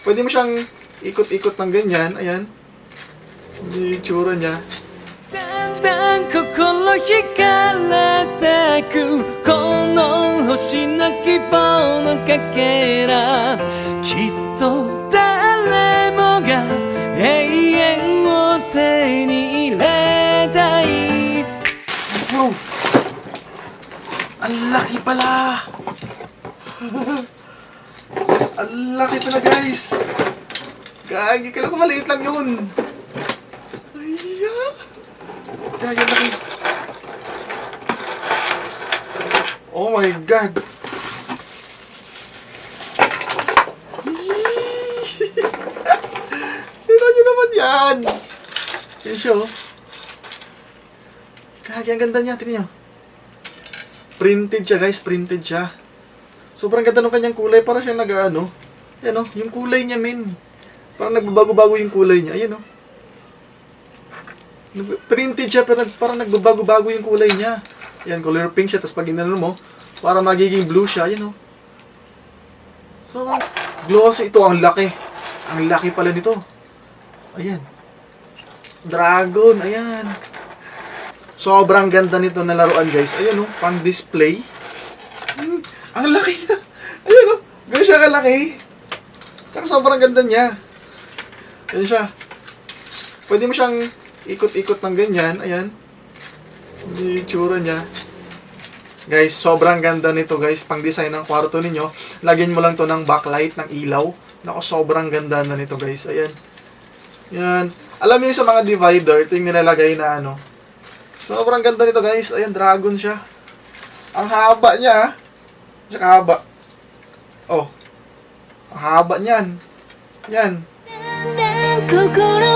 Pwede mo siyang ikot-ikot ng ganyan. Ayan. Yung itsura niya. だんだん心惹かれてくこの星の希望のかけらきっと誰もが永遠を手に入れたい Wow! Ang laki pala! Ang laki pala, guys! Gagi, kala ko maliit lang yun. Ayya! Gagi, laki. Oh my God! Tignan nyo naman yan! Yan siya, oh. Gagi, ang ganda niya. Tignan nyo. Printed siya, guys. Printed siya. Sobrang ganda ng kanyang kulay. Para siyang nag-ano. Yan, oh. Yung kulay niya, men. Parang nagbabago-bago yung kulay niya. Ayan, oh. Printed siya, pero parang nagbabago-bago yung kulay niya. Yan, color pink siya. Tapos pag inano mo, parang magiging blue siya. Ayan, oh. So, glossy ito. Ang laki. Ang laki pala nito. Ayan. Dragon. Ayan. Sobrang ganda nito na laruan, guys. Ayan, oh. Pang display. Ang laki niya. Ayan, oh. Ganun siya kalaki. Saka sobrang ganda niya. Ayan siya. Pwede mo siyang ikot-ikot ng ganyan. Ayan. Yung itsura niya. Guys, sobrang ganda nito, guys. Pang design ng kwarto ninyo. Lagyan mo lang to ng backlight, ng ilaw. Nako, sobrang ganda na nito, guys. Ayan. Yan. Alam niyo sa mga divider, ito yung nilalagay na ano. Sobrang ganda nito, guys. Ayan, dragon siya. Ang haba niya, ha. Tsaka haba. Oh. Ang haba niyan. Yan. 心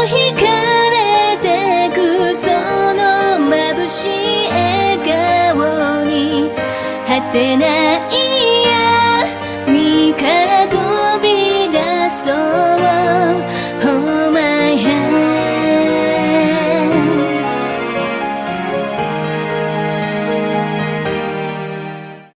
惹かれてくその眩しい笑顔に果てない